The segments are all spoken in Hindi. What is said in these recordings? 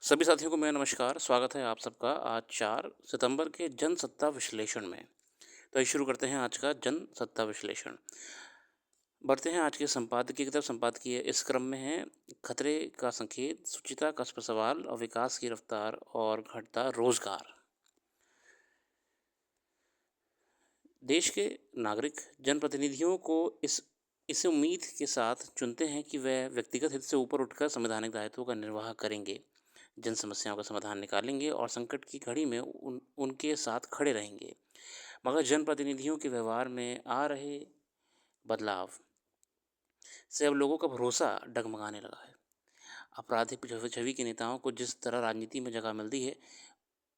सभी साथियों को मेरा नमस्कार, स्वागत है आप सबका आज 4 सितंबर के जनसत्ता विश्लेषण में। तो आइए शुरू करते हैं आज का जनसत्ता विश्लेषण। बढ़ते हैं आज के संपादकीय की तरफ। संपादकीय इस क्रम में है खतरे का संकेत, सुचिता का सवाल और विकास की रफ्तार और घटता रोजगार। देश के नागरिक जनप्रतिनिधियों को इस उम्मीद के साथ चुनते हैं कि वह व्यक्तिगत हित से ऊपर उठकर संवैधानिक दायित्वों का निर्वाह करेंगे, जन समस्याओं का समाधान निकालेंगे और संकट की घड़ी में उनके साथ खड़े रहेंगे। मगर जनप्रतिनिधियों के व्यवहार में आ रहे बदलाव से अब लोगों का भरोसा डगमगाने लगा है। आपराधिक छवि के नेताओं को जिस तरह राजनीति में जगह मिलती है,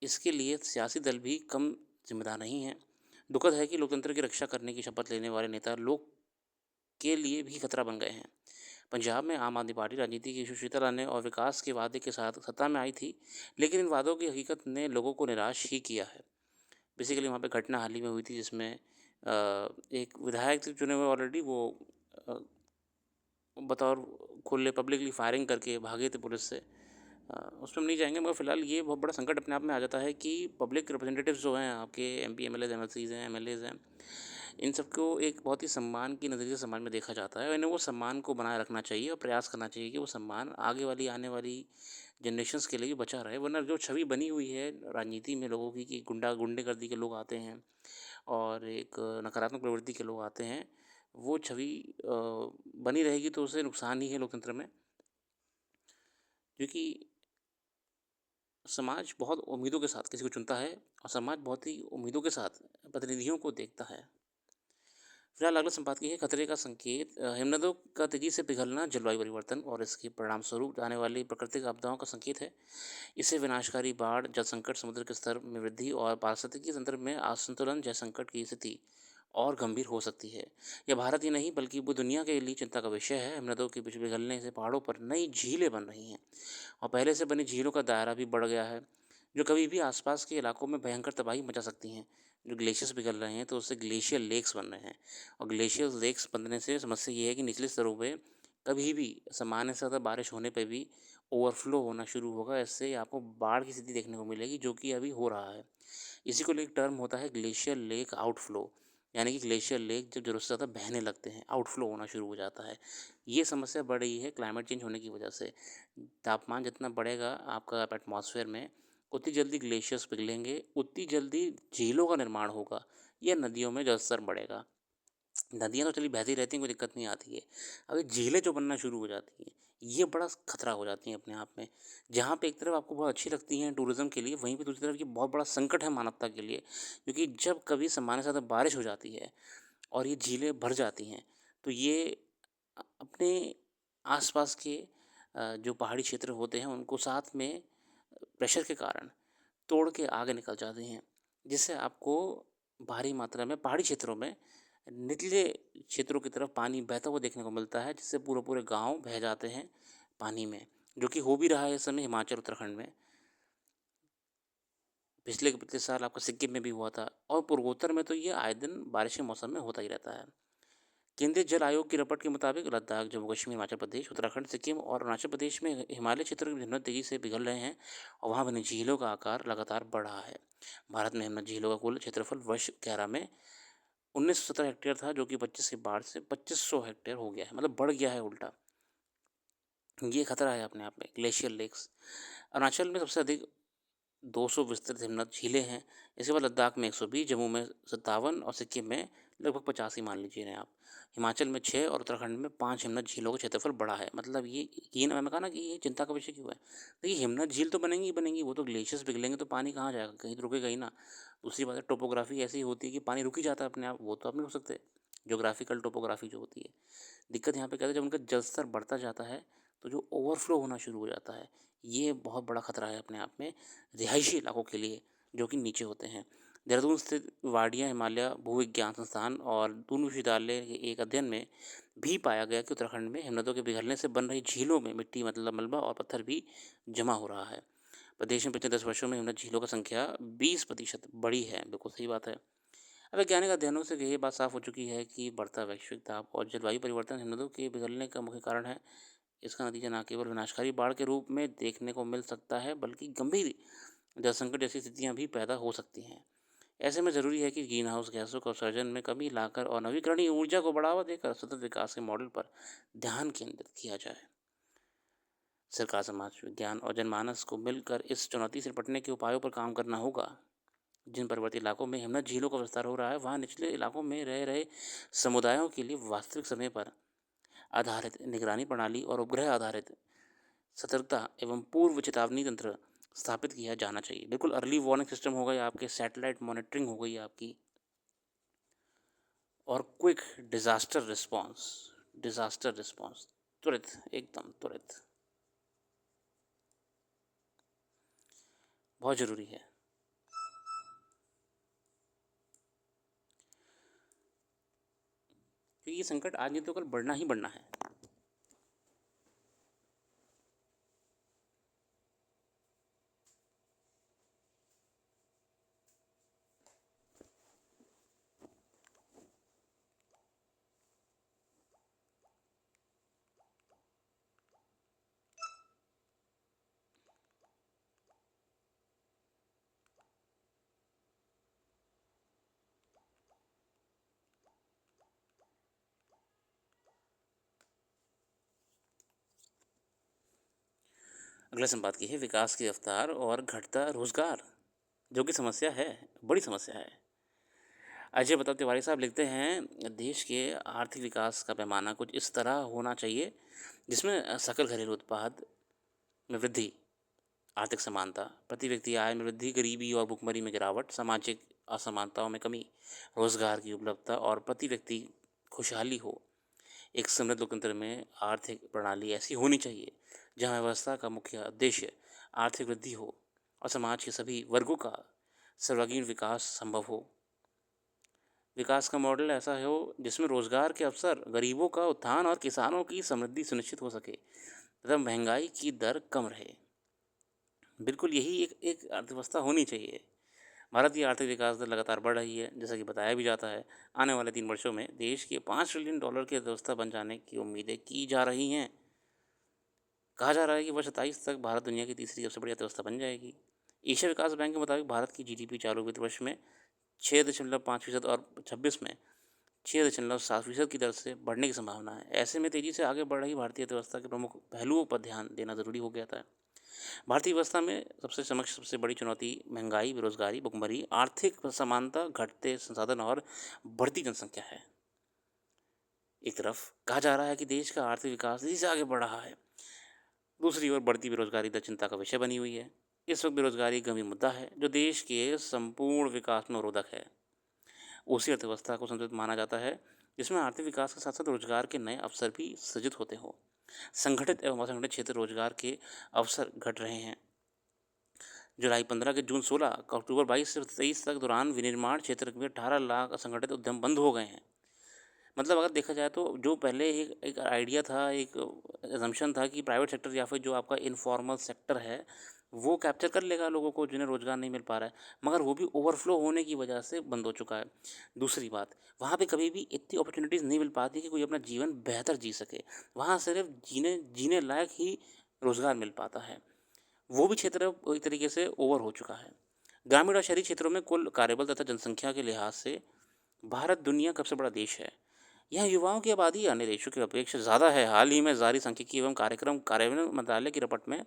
इसके लिए सियासी दल भी कम जिम्मेदार नहीं हैं। दुखद है कि लोकतंत्र की रक्षा करने की शपथ लेने वाले नेता लोग के लिए भी खतरा बन गए हैं। पंजाब में आम आदमी पार्टी राजनीति की सुशीलता लाने और विकास के वादे के साथ सत्ता में आई थी, लेकिन इन वादों की हकीकत ने लोगों को निराश ही किया है। बेसिकली वहाँ पे घटना हाल ही में हुई थी जिसमें एक विधायक थे चुने हुए ऑलरेडी, वो अ, बतौर खुले पब्लिकली फायरिंग करके भागे थे पुलिस से। उसमें हम नहीं जाएँगे, मगर फ़िलहाल ये बहुत बड़ा संकट अपने आप में आ जाता है कि पब्लिक रिप्रेजेंटेटिव्स जो हैं, आपके एमपी, एमएलएज़, एमएलसीज़ हैं, एमएलएज़ हैं, इन सबको एक बहुत ही सम्मान की नज़रिए से समाज में देखा जाता है और इन्हें वो सम्मान को बनाए रखना चाहिए और प्रयास करना चाहिए कि वो सम्मान आगे वाली आने वाली जनरेशंस के लिए भी बचा रहे। वरना जो छवि बनी हुई है राजनीति में लोगों की कि गुंडागर्दी के लोग आते हैं और एक नकारात्मक प्रवृत्ति के लोग आते हैं, वो छवि बनी रहेगी तो उससे नुकसान ही है लोकतंत्र में। क्योंकि समाज बहुत उम्मीदों के साथ किसी को चुनता है और समाज बहुत ही उम्मीदों के साथ प्रतिनिधियों को देखता है। फिलहाल अगला संपादकीय है खतरे का संकेत। हिमनदों का तेजी से पिघलना जलवायु परिवर्तन और इसके परिणाम स्वरूप आने वाली प्राकृतिक आपदाओं का संकेत है। इससे विनाशकारी बाढ़, जल संकट, समुद्र के स्तर में वृद्धि और पारिस्थितिकी तंत्र में असंतुलन जैसे संकट की स्थिति और गंभीर हो सकती है। यह भारत ही नहीं बल्कि पूरी दुनिया के लिए चिंता का विषय है। हिमनदों के बीच पिघलने से पहाड़ों पर नई झीलें बन रही हैं और पहले से बनी झीलों का दायरा भी बढ़ गया है, जो कभी भी आसपास के इलाकों में भयंकर तबाही मचा सकती हैं। जो ग्लेशियर्स पिघल रहे हैं तो उससे ग्लेशियर लेक्स बन रहे हैं और ग्लेशियर लेक्स बनने से समस्या ये है कि निचले स्तरों पे कभी भी सामान्य से ज़्यादा बारिश होने पे भी ओवरफ्लो होना शुरू होगा। इससे आपको बाढ़ की स्थिति देखने को मिलेगी, जो कि अभी हो रहा है। इसी को लेकर टर्म होता है ग्लेशियर लेक आउटफ्लो, यानी कि ग्लेशियर लेक जब ज़रूरत से ज़्यादा बहने लगते हैं, आउटफ्लो होना शुरू हो जाता है। ये समस्या बढ़ रही है क्लाइमेट चेंज होने की वजह से। तापमान जितना बढ़ेगा आपका एटमॉस्फेयर में, उतनी जल्दी ग्लेशियर्स पिघलेंगे, उतनी जल्दी झीलों का निर्माण होगा या नदियों में जलस्तर बढ़ेगा। नदियाँ तो चलिए बहती रहती हैं, कोई दिक्कत नहीं आती है। अगर झीलें जो बनना शुरू हो जाती हैं, ये बड़ा खतरा हो जाती हैं अपने आप में। जहाँ पे एक तरफ आपको बहुत अच्छी लगती हैं टूरिज़्म के लिए, वहीं पे दूसरी तरफ ये बहुत बड़ा संकट है मानवता के लिए। क्योंकि जब कभी सामान्य से ज़्यादा बारिश हो जाती है और ये झीलें भर जाती हैं, तो ये अपने आस-पास के जो पहाड़ी क्षेत्र होते हैं, उनको साथ में प्रेशर के कारण तोड़ के आगे निकल जाते हैं, जिससे आपको भारी मात्रा में पहाड़ी क्षेत्रों में निचले क्षेत्रों की तरफ पानी बहता हुआ देखने को मिलता है, जिससे पूरे-पूरे गाँव बह जाते हैं पानी में, जो कि हो भी रहा है इस समय हिमाचल, उत्तराखंड में। पिछले के पिछले साल आपका सिक्किम में भी हुआ था और पूर्वोत्तर में तो ये आए दिन बारिश के मौसम में होता ही रहता है। केंद्रीय जल आयोग की रिपोर्ट के मुताबिक लद्दाख, जम्मू कश्मीर, हिमाचल प्रदेश, उत्तराखंड, सिक्किम और अरुणाचल प्रदेश में हिमालय क्षेत्र के हिमनद तेजी से पिघल रहे हैं और वहाँ बनी झीलों का आकार लगातार बढ़ रहा है। भारत में हिमनद झीलों का कुल क्षेत्रफल वर्ष 11 में 1917 हेक्टेयर था, जो कि 25 की बाढ़ से 2500 हेक्टेयर हो गया है, मतलब बढ़ गया है उल्टा। ये खतरा है अपने आप में। ग्लेशियर लेक्स अरुणाचल में सबसे अधिक 200 विस्तृत हिमनद झीलें हैं। इसके बाद लद्दाख में 120, जम्मू में 57 और सिक्किम में लगभग 85 मान लीजिए ना आप। हिमाचल में 6 और उत्तराखंड में 5 हिमनद झीलों का क्षेत्रफल बढ़ा है। मतलब ये ना, मैंने कहा ना कि ये चिंता का विषय क्यों है? देखिए हिमनद झील तो बनेंगी ही बनेंगी, वो तो ग्लेशियर्स पिघलेंगे तो पानी कहाँ जाएगा? कहीं तो रुकेगा ही ना। दूसरी बात है टोपोग्राफ़ी ऐसी होती है कि पानी रुक ही जाता है अपने आप, वो तो आप नहीं रुक सकते। ज्योग्राफिकल टोपोग्राफ़ी जो होती है। दिक्कत यहाँ पे क्या है, जब उनका जल स्तर बढ़ता जाता है, तो जो ओवरफ्लो होना शुरू हो जाता है, ये बहुत बड़ा खतरा है अपने आप में रिहायशी इलाकों के लिए, जो कि नीचे होते हैं। देहरादून स्थित वाडिया हिमालय भूविज्ञान संस्थान और दून विश्वविद्यालय के एक अध्ययन में भी पाया गया कि उत्तराखंड में हिमनदों के पिघलने से बन रही झीलों में मिट्टी, मतलब मलबा और पत्थर भी जमा हो रहा है। प्रदेश में पिछले 10 वर्षों में हिमनद झीलों की संख्या 20% बढ़ी है। बिल्कुल सही बात है। वैज्ञानिक अध्ययनों से ये बात साफ हो चुकी है कि बढ़ता वैश्विक ताप और जलवायु परिवर्तन हिमनदों के पिघलने का मुख्य कारण है। इसका नतीजा न केवल विनाशकारी बाढ़ के रूप में देखने को मिल सकता है, बल्कि गंभीर जल संकट जैसी स्थितियां भी पैदा हो सकती हैं। ऐसे में ज़रूरी है कि ग्रीन हाउस गैसों के उत्सर्जन में कमी लाकर और नवीकरणीय ऊर्जा को बढ़ावा देकर सतत विकास के मॉडल पर ध्यान केंद्रित किया जाए। सरकार, समाज विज्ञान और जनमानस को मिलकर इस चुनौती से निपटने के उपायों पर काम करना होगा। जिन पर्वतीय इलाकों में हिमनद झीलों का विस्तार हो रहा है, वहाँ निचले इलाकों में रह रहे समुदायों के लिए वास्तविक समय पर आधारित निगरानी प्रणाली और उपग्रह आधारित सतर्कता एवं पूर्व चेतावनी तंत्र स्थापित किया जाना चाहिए। बिल्कुल अर्ली वार्निंग सिस्टम हो गई आपके, सैटेलाइट मॉनिटरिंग हो गई आपकी, और क्विक डिजास्टर रिस्पॉन्स, त्वरित, एकदम त्वरित, बहुत ज़रूरी है। क्योंकि ये संकट आज नहीं तो कल बढ़ना ही बढ़ना है। अगला संवाद की है विकास की रफ्तार और घटता रोजगार, जो कि समस्या है, बड़ी समस्या है। अजय बताओ तिवारी साहब लिखते हैं, देश के आर्थिक विकास का पैमाना कुछ इस तरह होना चाहिए जिसमें सकल घरेलू उत्पाद में वृद्धि, आर्थिक समानता, प्रति व्यक्ति आय में वृद्धि, गरीबी और भुखमरी में गिरावट, सामाजिक असमानताओं में कमी, रोजगार की उपलब्धता और प्रति व्यक्ति खुशहाली हो। एक समृद्ध लोकतंत्र में आर्थिक प्रणाली ऐसी होनी चाहिए जहां व्यवस्था का मुख्य उद्देश्य आर्थिक वृद्धि हो और समाज के सभी वर्गों का सर्वांगीण विकास संभव हो। विकास का मॉडल ऐसा हो जिसमें रोजगार के अवसर, गरीबों का उत्थान और किसानों की समृद्धि सुनिश्चित हो सके तथा महंगाई की दर कम रहे। बिल्कुल यही एक एक अर्थव्यवस्था होनी चाहिए। भारत की आर्थिक विकास दर लगातार बढ़ रही है, जैसा कि बताया भी जाता है। आने वाले 3 वर्षों में देश के $5 ट्रिलियन की अर्थव्यवस्था बन जाने की उम्मीदें की जा रही हैं। कहा जा रहा है कि वर्ष 27 तक भारत दुनिया की तीसरी सबसे बड़ी अर्थव्यवस्था बन जाएगी। एशिया विकास बैंक के मुताबिक भारत की जीडीपी चालू वित्त वर्ष में 6.5% और 26 में 6.7% की दर से बढ़ने की संभावना है। ऐसे में तेजी से आगे बढ़ रही भारतीय अर्थव्यवस्था के प्रमुख पहलुओं पर ध्यान देना जरूरी हो गया था। भारतीय व्यवस्था में सबसे बड़ी चुनौती महंगाई, बेरोजगारी, भुखमरी, आर्थिक असमानता, घटते संसाधन और बढ़ती जनसंख्या है। एक तरफ कहा जा रहा है कि देश का आर्थिक विकास तेजी से आगे बढ़ रहा है, दूसरी ओर बढ़ती बेरोजगारी दर चिंता का विषय बनी हुई है। इस वक्त बेरोजगारी एक गंभीर मुद्दा है जो देश के संपूर्ण विकास में अवरोधक है। उसी अर्थव्यवस्था को संतुलित माना जाता है जिसमें आर्थिक विकास के साथ साथ रोजगार के नए अवसर भी सृजित होते हों। संगठित एवं असंगठित क्षेत्र रोजगार के अवसर घट रहे हैं। जुलाई 15 के जून 16 अक्टूबर 22 से 23 तक दौरान विनिर्माण क्षेत्र में 18 लाख असंगठित उद्यम बंद हो गए हैं। मतलब अगर देखा जाए तो जो पहले एक एक आइडिया था, एक एजम्पशन था कि प्राइवेट सेक्टर या फिर जो आपका इनफॉर्मल सेक्टर है वो कैप्चर कर लेगा लोगों को जिन्हें रोज़गार नहीं मिल पा रहा है, मगर वो भी ओवरफ्लो होने की वजह से बंद हो चुका है। दूसरी बात, वहाँ पे कभी भी इतनी अपॉर्चुनिटीज़ नहीं मिल पाती कि कोई अपना जीवन बेहतर जी सके। वहाँ सिर्फ जीने जीने लायक ही रोज़गार मिल पाता है। वो भी क्षेत्र अब एक तरीके से ओवर हो चुका है। ग्रामीण और शहरी क्षेत्रों में कुल कार्यबल तथा जनसंख्या के लिहाज से भारत दुनिया का सबसे बड़ा देश है। यहाँ युवाओं की आबादी अन्य देशों की अपेक्षा ज़्यादा है। हाल ही में जारी सांख्यिकी एवं कार्यक्रम कार्यान्वयन मंत्रालय की रिपोर्ट में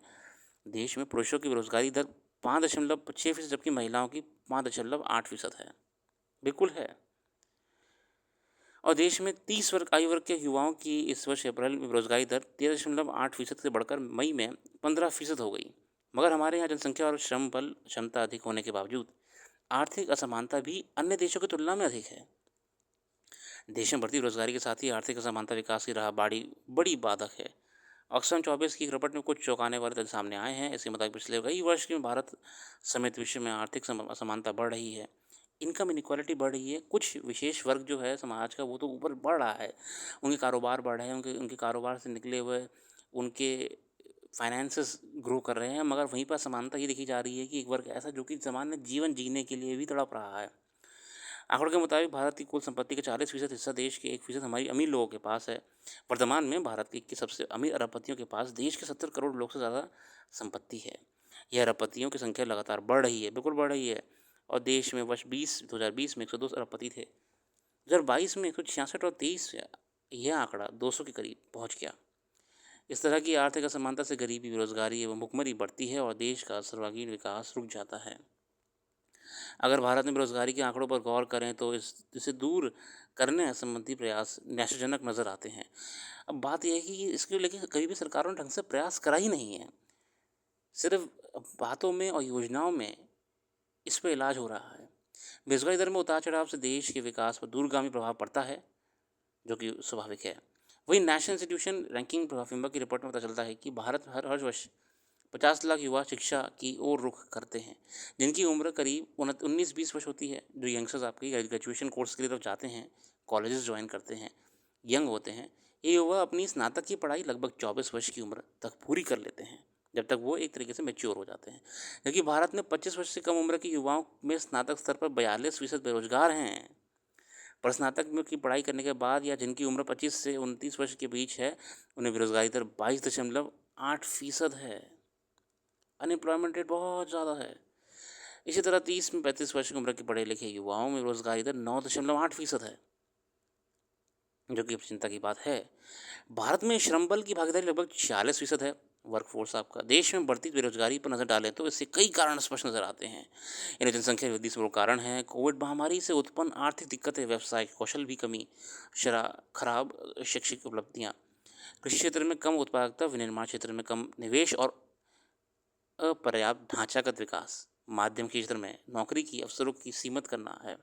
देश में पुरुषों की बेरोजगारी दर 5.6% जबकि महिलाओं की 5.8% है। बिल्कुल है। और देश में 30 वर्ग आयु वर्ग के युवाओं की इस वर्ष अप्रैल में बेरोजगारी दर 13.8% से बढ़कर मई में 15% हो गई। मगर हमारे यहाँ जनसंख्या और श्रम बल क्षमता अधिक होने के बावजूद आर्थिक असमानता भी अन्य देशों की तुलना में अधिक है। देश में बढ़ती बेरोजगारी के साथ ही आर्थिक असमानता विकास की राह बड़ी बाधक है। ऑक्सफैम 24 की रिपोर्ट में कुछ चौंकाने वाले तथ्य सामने आए हैं। इसके मुताबिक पिछले कई वर्ष में भारत समेत विश्व में आर्थिक असमानता बढ़ रही है, इनकम इनक्वालिटी बढ़ रही है। कुछ विशेष वर्ग जो है समाज का वो तो ऊपर बढ़ रहा है, उनके कारोबार बढ़ रहे हैं, उनके उनके कारोबार से निकले हुए उनके फाइनेंसेस ग्रो कर रहे हैं, मगर वहीं पर समानता ये देखी जा रही है कि एक वर्ग ऐसा जो कि सामान्य जीवन जीने के लिए भी तड़प रहा है। आंकड़ों के मुताबिक भारत की कुल संपत्ति का 40% हिस्सा देश के 1% हमारी अमीर लोगों के पास है। वर्तमान में भारत के 21 सबसे अमीर अरबपतियों के पास देश के 70 करोड़ लोग से ज़्यादा संपत्ति है। यह अरबपतियों की संख्या लगातार बढ़ रही है, बिल्कुल बढ़ रही है। और देश में वर्ष 2020 में 102 अरबपति थे। 2022 में 166 और 23 यह आंकड़ा 200 के करीब पहुंच गया। इस तरह की आर्थिक असमानता से गरीबी, बेरोजगारी एवं भुखमरी बढ़ती है और देश का सर्वांगीण विकास रुक जाता है। अगर भारत में बेरोजगारी के आंकड़ों पर गौर करें तो इसे दूर करने संबंधी प्रयास निराशाजनक नजर आते हैं। अब बात यह है कि इसके लेके कभी भी सरकारों ने ढंग से प्रयास करा ही नहीं है। सिर्फ बातों में और योजनाओं में इस पर इलाज हो रहा है। बेरोजगारी दर में उतार चढ़ाव से देश के विकास पर दूरगामी प्रभाव पड़ता है, जो कि स्वाभाविक है। वहीं नेशनल इंस्टीट्यूशन रैंकिंग फ्रेमवर्क की रिपोर्ट में पता चलता है कि भारत हर वर्ष 50 लाख युवा शिक्षा की ओर रुख करते हैं, जिनकी उम्र करीब 19-20 वर्ष होती है। जो यंगस्टर्स आपके ग्रेजुएशन कोर्स के लिए तरफ जाते हैं, कॉलेजेस ज्वाइन करते हैं, यंग होते हैं, ये युवा अपनी स्नातक की पढ़ाई लगभग 24 वर्ष की उम्र तक पूरी कर लेते हैं, जब तक वो एक तरीके से मैच्योर हो जाते हैं। जबकि भारत में 25 वर्ष से कम उम्र के युवाओं में स्नातक स्तर पर 42% बेरोजगार हैं। पर स्नातक में की पढ़ाई करने के बाद या जिनकी उम्र 25 से 29 वर्ष के बीच है, उन्हें बेरोजगारी दर 22.8% है। अनएम्प्लॉयमेंट रेट बहुत ज़्यादा है। इसी तरह 30 में 35 वर्ष की उम्र के पढ़े लिखे युवाओं में बेरोजगारी दर 9.8% है, जो कि चिंता की बात है। भारत में श्रम बल की भागीदारी लगभग 46% है। वर्कफोर्स आपका देश में बढ़ती बेरोजगारी पर नजर डालें तो इससे कई कारण स्पष्ट नजर आते हैं। इन्हें जनसंख्या वृद्धि से वो कारण है, कोविड महामारी से उत्पन्न आर्थिक दिक्कतें, व्यवसाय कौशल की कमी, खराब शैक्षिक उपलब्धियां, कृषि क्षेत्र में कम उत्पादकता, विनिर्माण क्षेत्र में कम निवेश और अपर्याप्त ढांचागत विकास, माध्यम के क्षेत्र में नौकरी की अवसरों की सीमित करना है।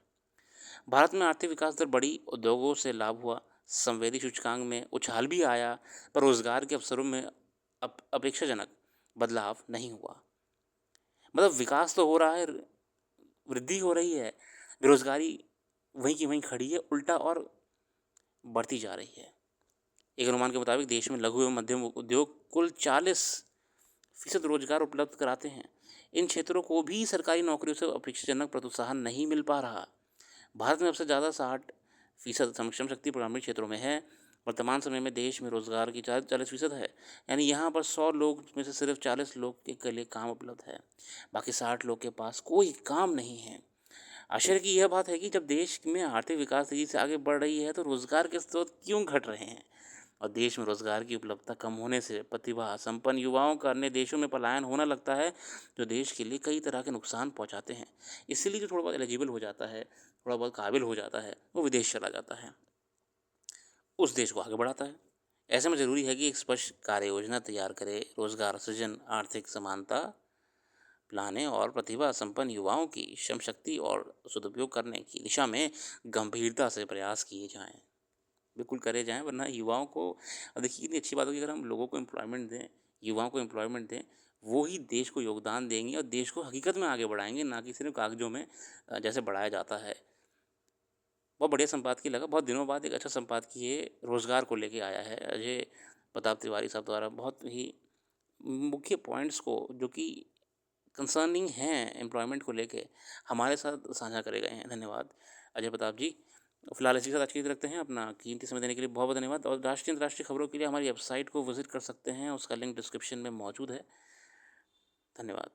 भारत में आर्थिक विकास दर बढ़ी, उद्योगों से लाभ हुआ, संवेदी सूचकांक में उछाल भी आया, पर रोजगार के अवसरों में अपेक्षाजनक बदलाव नहीं हुआ। मतलब विकास तो हो रहा है, वृद्धि हो रही है, बेरोजगारी वहीं की वहीं खड़ी है, उल्टा और बढ़ती जा रही है। एक अनुमान के मुताबिक देश में लघु एवं मध्यम उद्योग कुल 40% रोजगार उपलब्ध कराते हैं। इन क्षेत्रों को भी सरकारी नौकरियों से अपेक्षाजनक प्रोत्साहन नहीं मिल पा रहा। भारत में सबसे ज़्यादा 60% श्रम शक्ति ग्रामीण क्षेत्रों में है। वर्तमान समय में देश में रोजगार की 40% है, यानी यहाँ पर 100 लोग में से सिर्फ 40 लोग के लिए काम उपलब्ध है, बाकी 60 लोग के पास कोई काम नहीं है। आश्चर्य की यह बात है कि जब देश में आर्थिक विकास तेजी से आगे बढ़ रही है तो रोजगार के स्रोत क्यों घट रहे हैं, और देश में रोजगार की उपलब्धता कम होने से प्रतिभा संपन्न युवाओं का अन्य देशों में पलायन होने लगता है, जो देश के लिए कई तरह के नुकसान पहुंचाते हैं। इसीलिए जो थोड़ा बहुत एलिजिबल हो जाता है, थोड़ा बहुत काबिल हो जाता है, वो विदेश चला जाता है, उस देश को आगे बढ़ाता है। ऐसे में ज़रूरी है कि एक स्पष्ट कार्य योजना तैयार करे, रोजगार सृजन, आर्थिक समानता लाने और प्रतिभा संपन्न युवाओं की श्रम शक्ति और सदुपयोग करने की दिशा में गंभीरता से प्रयास किए जाएं। बिल्कुल करे जाएं, वरना युवाओं को, अब देखिए कितनी अच्छी बात होगी अगर हम लोगों को एम्प्लॉयमेंट दें, युवाओं को एम्प्लॉयमेंट दें, वो ही देश को योगदान देंगे और देश को हकीकत में आगे बढ़ाएंगे, ना कि सिर्फ कागजों में जैसे बढ़ाया जाता है। बहुत बढ़िया संपादकीय लगा, बहुत दिनों बाद एक अच्छा संपादकीय रोज़गार को लेके आया है अजय प्रताप तिवारी साहब द्वारा। बहुत ही मुख्य पॉइंट्स को जो कि कंसर्निंग हैं एम्प्लॉयमेंट को लेके, हमारे साथ साझा करे गए हैं। धन्यवाद अजय प्रताप जी। फिलहाल इसी के साथ आज के लिए रखते हैं। अपना कीमती समय देने के लिए बहुत बहुत धन्यवाद। और राष्ट्रीय अंतर्राष्ट्रीय खबरों के लिए हमारी वेबसाइट को विजिट कर सकते हैं, उसका लिंक डिस्क्रिप्शन में मौजूद है। धन्यवाद।